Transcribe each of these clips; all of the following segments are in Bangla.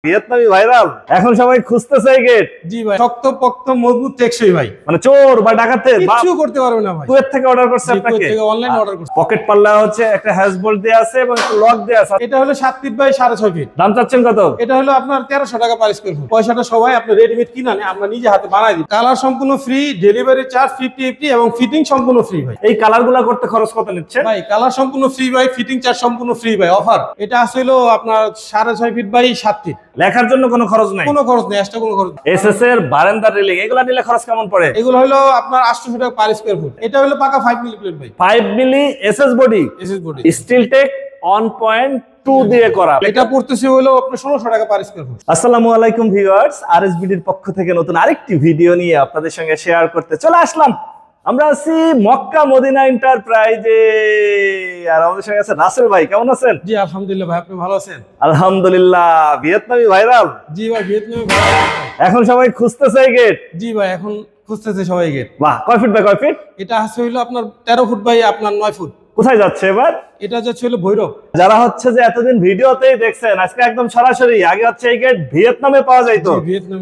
ভিয়েতনামি ভাইরাল এখন সবাই খুঁজতেছে এই গেট। জি ভাই, শক্ত পোক্ত মজবুত টেকসই ভাই। মানে চোর বা ডাকাতের কিছু করতে পারবে না ভাই। কুয়েত থেকে অর্ডার করছে আপনাকে? থেকে অনলাইন অর্ডার করছে। পকেট পাল্লা হচ্ছে একটা হ্যাশ বোল্ট দেয়া আছে এবং লক দেয়া আছে। এটা হলো 7 ফিট বাই 6.5 ফিট। দাম চাচ্ছেন কত? এটা হলো আপনার 1300 টাকা পার স্কয়ার ফুট। পয়সাটা সবাই আপনি রেডিমেড কিনা নেন, আমরা নিজে হাতে বানাই দিই। কালার সম্পূর্ণ ফ্রি, ডেলিভারি চার্জ 50 এবং ফিটিং সম্পূর্ণ ফ্রি ভাই। এই কালারগুলো করতে খরচ কত নিচ্ছে ভাই? কালার সম্পূর্ণ ফ্রি ভাই, ফিটিং চার্জ সম্পূর্ণ ফ্রি ভাই। অফার এটা আসলে আপনার 6.5 ফিট বাই 7 ফিট। লেখার জন্য কোনো খরচ নাই? কোনো খরচ নেই, এক্সট্রা কোনো খরচ নেই। এসএস এর বারান্দার রেলিং এগুলা নিলে খরচ কেমন পড়ে? এগুলো হলো আপনার 800 টাকা পার স্কয়ার ফুট। এটা হলো পাকা 5 মিলি প্লেট ভাই। 5 milli SS body, SS body, steel টেক 1.2 দিয়ে করা। এটা পড়তেছে হলো আপনার 1600 টাকা পার স্কয়ার ফুট। আসসালামু আলাইকুম ভিউয়ার্স, আরএসবিডির পক্ষ থেকে নতুন আরেকটি ভিডিও নিয়ে আপনাদের সঙ্গে শেয়ার করতে চলে আসলাম। আমরা আছি মক্কা মদিনা এন্টারপ্রাইজে, আর আমাদের সঙ্গে আছে রাসেল ভাই। কেমন আছেন? জি আলহামদুলিল্লাহ ভাই, আপনি ভালো আছেন? আলহামদুলিল্লাহ। ভিয়েতনামি ভাইরাল? জি ভাই, ভিয়েতনামে ভাইরাল। এখন সবাই খুঁজতেছে এই গেট। জি ভাই, এখন খুঁজতেছে সবাই গেট। বাহ, কয় ফিট বাই কয় ফিট? এটা আছে হলো আপনার 13 ফুট বাই আপনার 9 ফুট। কোথায় যাচ্ছে এবার? এটা যাচ্ছে হলো ভৈরব। যারা হচ্ছে যে এতদিন ভিডিওতেই দেখছেন, আজকে একদম সরাসরি। আগে হচ্ছে এই গেট ভিয়েতনামে পাওয়া যাইতো,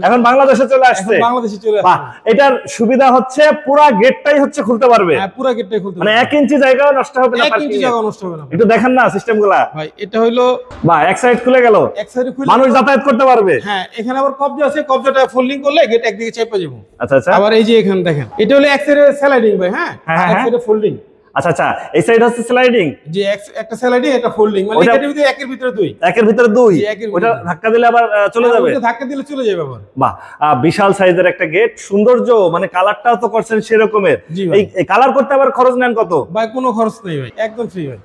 এখন বাংলাদেশে চলে আসছে। বাংলাদেশে চলে বাহ, আসছে। এটার সুবিধা হচ্ছে পুরো গেটটাই হচ্ছে খুলতে পারবে। হ্যাঁ, পুরো গেটটাই খুলতে মানে পারবে। 1 ইঞ্চি জায়গাও নষ্ট হবে না। 1 ইঞ্চি জায়গা নষ্ট হবে না। একটু দেখেন না সিস্টেমগুলা। ভাই এটা হলো বাহ, এক সাইড খুলে গেল, এক সাইডে খুলে মানুষ যাতায়াত করতে পারবে। হ্যাঁ, এখানে আবার কবজা আছে, কবজাটা ফোল্ডিং করলে গেট একদিকে চেপে যাবে। আচ্ছা আচ্ছা। আবার এই যে এখানে দেখেন, এটা হলো এক সাইডে স্লাইডিং ভাই। হ্যাঁ, এক সাইডে ফোল্ডিং। আচ্ছা আচ্ছা, এই সাইড হচ্ছে স্লাইডিং। যে একটা স্লাইডিং, এটা ফোল্ডিং। মানে এটার ভিতরে একের ভিতরে দুই। একের ভিতরে দুই। একের ওটা ধাক্কা দিলে আবার চলে যাবে। ওটা ধাক্কা দিলে চলে যাবে আবার। বাহ, বিশাল সাইজের একটা গেট, সৌন্দর্য মানে কালারটাও তো করছেন সেরকমের। এই কালার করতে আবার খরচ নেন কত? ভাই কোনো খরচ নেই ভাই, একদম ফ্রি ভাই।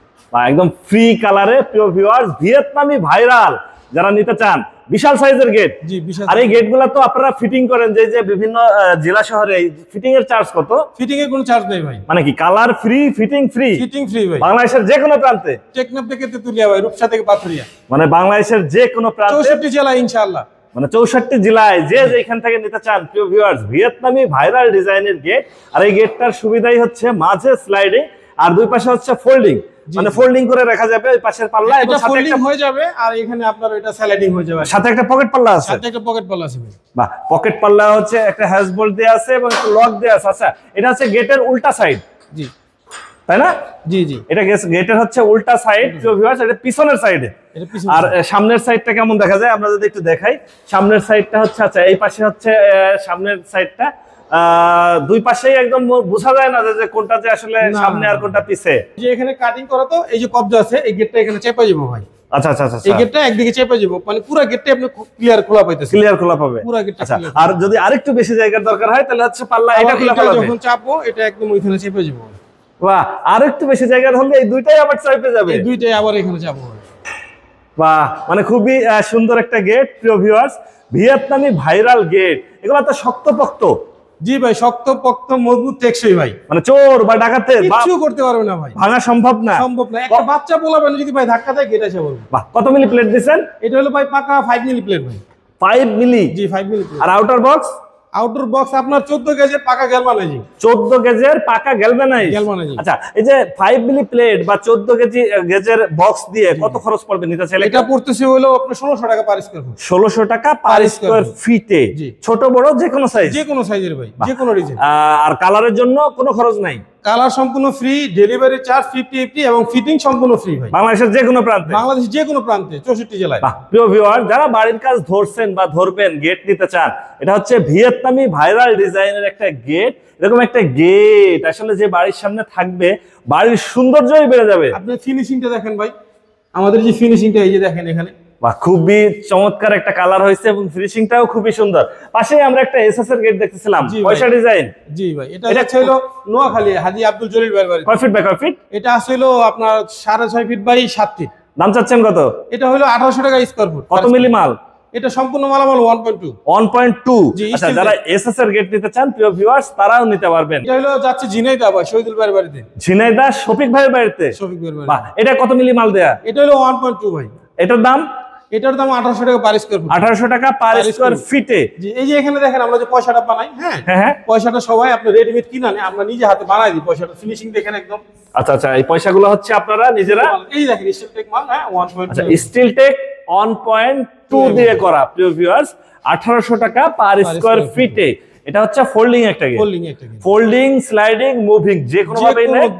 একদম ফ্রি কালারে। প্রিয় ভিউয়ার্স, ভিয়েতনামি ভাইরাল যারা নিতে চান, বিশাল সাইজের গেট। জি বিশাল। আর এই গেটগুলো তো আপনারা ফিটিং করেন যে বিভিন্ন জেলা শহরে, ফিটিং এর চার্জ কত? ফিটিং এর কোনো চার্জ নেই ভাই। মানে কি colour free, fitting free? Fitting free ভাই। বাংলাদেশের যে কোনো প্রান্তে? টেকনাফ থেকে তেতুলিয়া ভাই, রূপসা থেকে পাথুরিয়া। মানে বাংলাদেশের যে কোনো প্রান্তে, 64 জেলা ইনশাআল্লাহ। মানে 64 জেলায় যে যেখান থেকে নিতে চান। প্রিয় ভিউয়ার্স, ভিয়েতনামি ভাইরাল ডিজাইনের গেট। আর এই গেটটার সুবিধাই হচ্ছে মাঝে স্লাইডিং আর দুই পাশে হচ্ছে ফোল্ডিং। মানে ফোল্ডিং করে রাখা যাবে ওই পাশের পাল্লা, এবং এটা ফোল্ডিং হয়ে যাবে। আর এখানে আপনার এটা স্লাইডিং হয়ে যাবে। সাথে একটা পকেট পাল্লা আছে। সাথে একটা পকেট পাল্লা আছে ভাই। বাহ, পকেট পাল্লা হচ্ছে একটা হ্যাশ বোল্ট দেয়া আছে এবং লক দেয়া আছে। আচ্ছা, এটা হচ্ছে গেটের উল্টা সাইড, জি তাই না? জি জি, এটা গেটের হচ্ছে উল্টা সাইড। প্রিয় ভিউয়ার্স, এটা পিছনের সাইডে। আর সামনের সাইডটা কেমন দেখা যায় আমরা যদি একটু দেখাই। সামনের সাইডটা হচ্ছে, আচ্ছা এই পাশে হচ্ছে সামনের সাইডটা, দুই পাশেই একদম বোঝা যায় না যে কোনটা যে আসলে সামনে আর কোনটা পিছে। যে এখানে কাটিং করা, তো এই যে কবজা আছে, এই গেটটা এখানে চেপে যাবে ভাই। আচ্ছা আচ্ছা আচ্ছা, এই গেটটা একদিকে চেপে যাবে, মানে পুরো গেটটা আপনি ক্লিয়ার খোলা পাইতেছেন। ক্লিয়ার খোলা পাবে পুরো গেটটা। আচ্ছা, আর যদি আরেকটু বেশি জায়গার দরকার হয় তাহলে হচ্ছে পাল্লা এটা খোলা পাবে। যখন চাপবো এটা একদম ওইখানে চেপে যাবে। বাহ, আরেকটু বেশি জায়গার হলে এই দুইটাই আবার চেপে যাবে। এই দুইটাই আবার এখানে চাপবো। বাহ, মানে খুবই সুন্দর একটা গেট। প্রিয় ভিউয়ার্স, ভিয়েতনামি ভাইরাল গেট, এগুলো তো শক্তপোক্ত। জি ভাই, শক্ত পোক্ত মজবুত টেকসই ভাই। মানে চোর বা ডাকাতের কিছু করতে পারবে না ভাই, ভাঙা সম্ভব না। সম্ভব না। একটা বাচ্চা বলাবেন যদি ভাই ধাক্কা দেয়, গেট এসে বলবে। বাহ, কত মিলি প্লেট দিবেন? এটা হলো ভাই পাকা 5 মিলি প্লেট ভাই। 5 মিলি? জি 5 মিলি প্লেট। আর আউটার বক্স? আউটডোর বক্স আপনার 14 গেজের পাকা গ্যালভানাইজিং। 14 গেজের পাকা গ্যালভানাইজিং। আচ্ছা, এই যে 5 মিলি প্লেট বা 14 গেজের বক্স দিয়ে কত খরচ পড়বে নিতে চাইলে? এটা পড়তেছে হলো আপনার 1600 টাকা পার স্কয়ার ফুট। 1600 টাকা পার স্কয়ার ফিটে। ছোট বড় যে কোনো সাইজ? যে কোনো সাইজের ভাই, যে কোনো ডিজাইন। আর কালারের জন্য কোনো খরচ নাই? কালার সম্পূর্ণ ফ্রি, ডেলিভারি চার্জ 50 এবং ফিটিং সম্পূর্ণ ফ্রি ভাই। বাংলাদেশের যে কোনো প্রান্তে? বাংলাদেশের যে কোনো প্রান্তে, 64 জেলায়। প্রিয় ভিউয়ার, যারা বাড়ির কাজ ধরছেন বা ধরবেন, গেট নিতে চান, এটা হচ্ছে ভিয়েতনামি ভাইরাল ডিজাইনের একটা গেট। এরকম একটা গেট আসলে যে বাড়ির সামনে থাকবে, বাড়ির সৌন্দর্যই বেড়ে যাবে। আপনি ফিনিশিংটা দেখেন ভাই, আমাদের যে ফিনিশিংটা এই যে দেখেন এখানে। বাহ, খুবই চমৎকার একটা কালার হয়েছে এবং ফিনিশিংটাও খুবই সুন্দর। পাশেই আমরা একটা এসএস এর গেট দেখতেছিলাম, পয়সা ডিজাইন। জি ভাই, এটা ছিল নোয়াখালী হাজী আব্দুল জলিল ভাইয়ের বাড়ি। কয় ফিট বাই কয় ফিট? এটা ছিল আপনার 6.5 ফিট বাই 7 ফিট। দাম চাচ্ছেন কত? এটা হলো 1800 টাকা স্কয়ার ফুট। কত মিলি মাল? এটা সম্পূর্ণ মালামাল 1.2। 1.2। আচ্ছা, যারা এসএস এর গেট নিতে চান, প্রিয় ভিউয়ার্স, তারাও নিতে পারবেন। এটা হলো যাচ্ছে ঝিনাইদহ ভাই, শহীদুল ভাইয়ের বাড়িতে। ঝিনাইদহ শফিক ভাইয়ের বাড়িতে? শফিক ভাইয়ের বাড়ি। বাহ, এটা কত মিলি মাল দেয়া? এটা হলো 1.2 ভাই। এটার দাম? এটার দাম 1800 টাকা পার স্কয়ার ফুট। 1800 টাকা পার স্কয়ার ফিটে। জি, এই যে এখানে দেখেন আমরা যে পয়সাটা বানাই, হ্যাঁ পয়সাটা সবাই আপনি রেডিমেড কিনা নেন, আমরা নিজে হাতে বানাই দিই। পয়সাটা ফিনিশিং দেখেন একদম। আচ্ছা আচ্ছা, এই পয়সাগুলো হচ্ছে আপনারা নিজেরা? এই দেখেন স্টিল টেক মাল। হ্যাঁ 1.2। আচ্ছা, স্টিল টেক 1.2 দিয়ে করা প্রিয় ভিউয়ার্স, 1800 টাকা পার স্কয়ার ফিটে। এটা হচ্ছে ফোল্ডিং একটা গেট, ফোল্ডিং স্লাইডিং মুভিং যে কোনো ভাবে নেন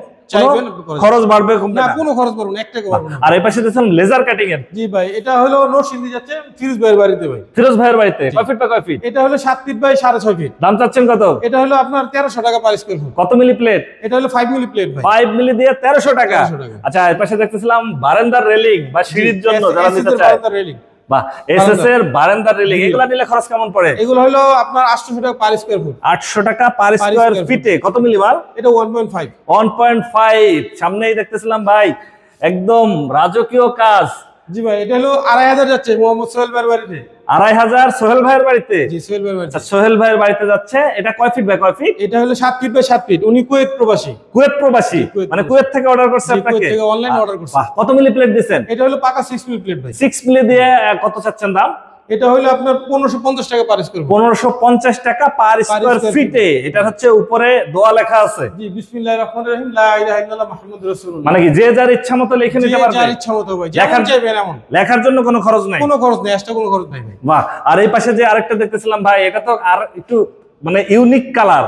খরচ বাড়বে না, কোনো খরচ বাড়বে না, 1 টাকা বাড়বে না। আর এই পাশে দেখছেন লেজার কাটিং এর। জি ভাই, এটা হলো নরসিংদী যাচ্ছে ফিরোজ ভাইয়ের বাড়িতে ভাই। ফিরোজ ভাইয়ের বাড়িতে কয় ফিট বাই কয় ফিট? এটা হলো 7 ফিট বাই 6.5 ফিট। দাম চাচ্ছেন কত? এটা হলো আপনার 1300 টাকা পার স্কয়ার ফুট। কত মিলি প্লেট? এটা হলো 5 মিলি প্লেট ভাই। 5 মিলি দিয়ে 1300 টাকা। আচ্ছা, এর পাশে দেখতেছিলাম বারান্দার রেলিং বা সিঁড়ির জন্য যারা নিতে চায়, বারান্দার রেলিং বাহ, এসএস এর বারান্দার রেলিং, এগুলা নিলে খরচ কেমন পড়ে? এগুলো হলো আপনার 800 টাকা পার স্কয়ার ফুট। 800 টাকা পার স্কয়ার ফিটে। কত মিলি মাল? এটা 1.5। 1.5। সামনেই দেখতেছিলাম ভাই একদম রাজকীয় কাজ। জি ভাই, এটা হলো 2500 যাচ্ছে মোহাম্মদ সোহেল ভাইয়ের বাড়িতে। 2500 সোহেল ভাইয়ের বাড়িতে? জি, সোহেল ভাইয়ের বাড়িতে। আচ্ছা, সোহেল ভাইয়ের বাড়িতে যাচ্ছে। এটা কয় ফিট বাই কয় ফিট? এটা হলো 7 ফিট বাই 7 ফিট। উনি কুয়েত প্রবাসী। কুয়েত প্রবাসী, মানে কুয়েত থেকে অর্ডার করছে আপনাকে? কুয়েত থেকে অনলাইন অর্ডার করছে। বাহ, কত মিলি প্লেট দিবেন? এটা হলো পাকা 6 মিলি প্লেট ভাই। 6 মিলি দিয়ে কত চাচ্ছেন দাম? এটা হলো আপনার 1550 টাকা পার স্কয়ার ফুট। 1550 টাকা পার স্কয়ার ফিটে। এটা হচ্ছে উপরে দোয়া লেখা আছে। জি, বিসমিল্লাহির রহমানির রহিম, লা ইলাহা ইল্লাল্লাহ মুহাম্মাদুর রাসূলুল্লাহ। মানে কি যে যার ইচ্ছা মতো লিখে নিতে পারবে? যার ইচ্ছা মতো ভাই, যেমন চাইবেন এমন। লেখার জন্য কোনো খরচ নাই? কোনো খরচ নেই, এক্সট্রা কোনো খরচ নাই ভাই। বাহ, আর এই পাশে যে আরেকটা দেখতেছিলাম ভাই, এটা তো আর একটু মানে ইউনিক কালার।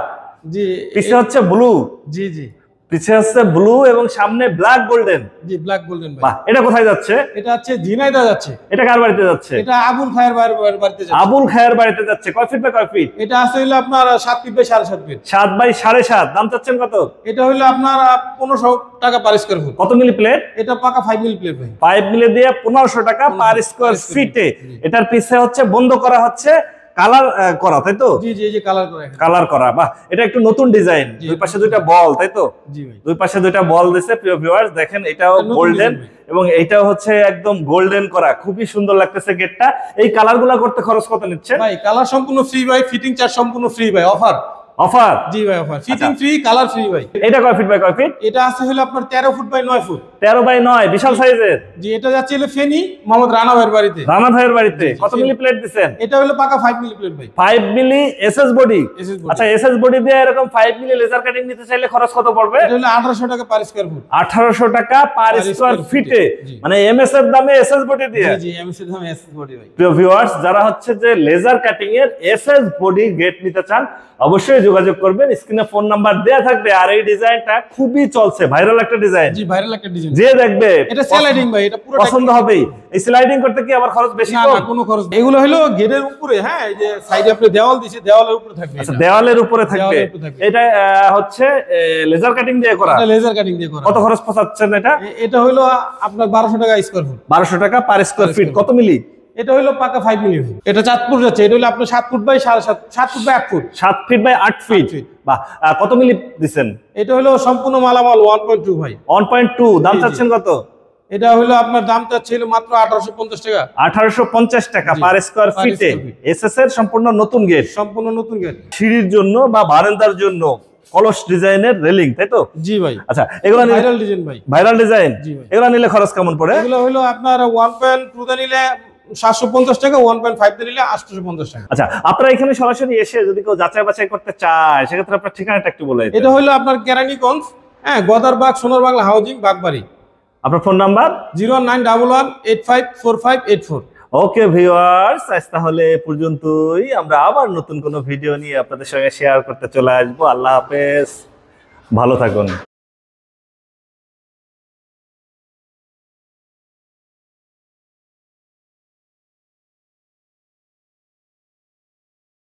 জি, পিছে হচ্ছে ব্লু। জি জি, পিছে হচ্ছে ব্লু এবং সামনে ব্ল্যাক গোল্ডেন। জি, ব্ল্যাক গোল্ডেন ভাই। বাহ, এটা কোথায় যাচ্ছে? এটা হচ্ছে ঝিনাইদহ যাচ্ছে। এটা কার বাড়িতে যাচ্ছে? এটা আবুল খায়ের বাড়িতে যাচ্ছে। আবুল খায়ের বাড়িতে যাচ্ছে। কয় ফিট বাই কয় ফিট? এটা আছে হলো আপনার 7 ফিট বাই 7.5 ফিট। 7 বাই 7.5। দাম চাচ্ছেন কত? এটা হলো আপনার 1500 টাকা পার স্কয়ার ফুট। কত মিলি প্লেট? এটা পাকা 5 মিলি প্লেট ভাই। 5 মিলি দিয়ে 1500 টাকা পার স্কয়ার ফিটে। এটার পিছে হচ্ছে বন্ধ করা হচ্ছে কালার করা, তাই তো? জি জি, এই যে কালার করা, কালার করা। বাহ, এটা একটু নতুন ডিজাইন। দুই পাশে দুইটা বল, তাই তো? জি ভাই, দুই পাশে দুইটা বল দিছে প্রিয় ভিউয়ার্স। দেখেন এটাও গোল্ডেন এবং এইটাও হচ্ছে একদম গোল্ডেন করা। খুবই সুন্দর লাগতেছে গেটটা। এই কালারগুলো করতে খরচ কত নিচ্ছে ভাই? কালার সম্পূর্ণ ফ্রি ভাই, ফিটিং চার্জ সম্পূর্ণ ফ্রি ভাই। Offer offer? জি ভাই, offer. Fitting free, colour free ভাই। এটা কয় ফিট বাই কয় ফিট? এটা আছে হলো আপনার 13 ফুট বাই 9 ফুট। 13 বাই 9, বিশাল সাইজের। জি, এটা যাচ্ছে হলো ফেনী মোহাম্মদ রানা ভাইয়ের বাড়িতে। রানা ভাইয়ের বাড়িতে। কত মিলি প্লেট দিবেন? এটা হলো পাকা 5 মিলি প্লেট ভাই। 5 মিলি এসএস বডি। আচ্ছা, এসএস বডি দিয়ে এরকম 5 মিলি লেজার কাটিং নিতে চাইলে খরচ কত পড়বে? এটা হলো 1800 টাকা পার স্কয়ার ফুট। 1800 টাকা পার স্কয়ার ফিটে, মানে এমএস এর দামে এসএস বডি দিয়ে। জি জি, এমএস এর দামে এসএস বডি ভাই। প্রিয় ভিউয়ার্স, যারা হচ্ছে যে লেজার কাটিং এর এসএস বডি গেট নিতে চান অবশ্যই যোগাযোগ করবেন। স্ক্রিনে ফোন নাম্বার দেয়া থাকবে। আর এই ডিজাইনটা খুবই চলছে, ভাইরাল একটা ডিজাইন। জি, ভাইরাল একটা ডিজাইন। যে দেখবে এটা স্লাইডিং ভাই, এটা পুরো পছন্দ হবে। এই স্লাইডিং করতে কি আবার খরচ বেশি? না না, কোনো খরচ নেই। এগুলো হলো গেটের উপরে, হ্যাঁ, এই যে সাইডে আপনি দেওয়াল দিয়েছে, দেওয়ালের উপরে থাকবে। আচ্ছা, দেওয়ালের উপরে থাকবে। এটা হচ্ছে লেজার কাটিং দিয়ে করা। এটা লেজার কাটিং দিয়ে করা। কত খরচ পড়াচ্ছেন এটা? এটা হলো আপনার 1200 টাকা স্কয়ার ফুট। 1200 টাকা পার স্কয়ার ফিট। কত মিলি? এটা হলো পাকা 5 মিলি। এটা চাঁদপুর যাচ্ছে। এটা হলো আপনার 7 foot by 7.5, 7 foot by 8 foot. 7 feet by 8 feet. বাহ, কত মিলি দিবেন? এটা হলো সম্পূর্ণ মালামাল 1.2 ভাই। 1.2। দাম চাচ্ছেন কত? এটা হলো আপনার দামটা ছিল মাত্র 1850 টাকা। 1850 টাকা পার স্কয়ার ফিটে। এসএস এর সম্পূর্ণ নতুন গেট। সম্পূর্ণ নতুন গেট। সিঁড়ির জন্য বা বারান্দার জন্য কলস ডিজাইনের রেলিং, তাই তো? জি ভাই। আচ্ছা, এগুলা ভাইরাল ডিজাইন ভাই। Viral design. জি ভাই। এগুলা নিলে খরচ কেমন পড়ে? এগুলো হলো আপনার 1.2 তে নিলে 750 টাকা, 1.5 তে নিলে 850 টাকা। আচ্ছা, আপনারা এখানে সরাসরি এসে যদি কেউ যাচাই বাছাই করতে চায় সেক্ষেত্রে আপনার ঠিকানাটা একটু বলে দিন। এটা হলো আপনার কেরানীগঞ্জ, হ্যাঁ, গদারবাগ সোনার বাংলা হাউজিং, বাগবাড়ি। আপনার ফোন নাম্বার? 09111854584। ওকে ভিউয়ার্স, আজ তাহলে এ পর্যন্তই। আমরা আবার নতুন কোনো ভিডিও নিয়ে আপনাদের সঙ্গে শেয়ার করতে চলে আসবো। আল্লাহ হাফেজ, ভালো থাকুন।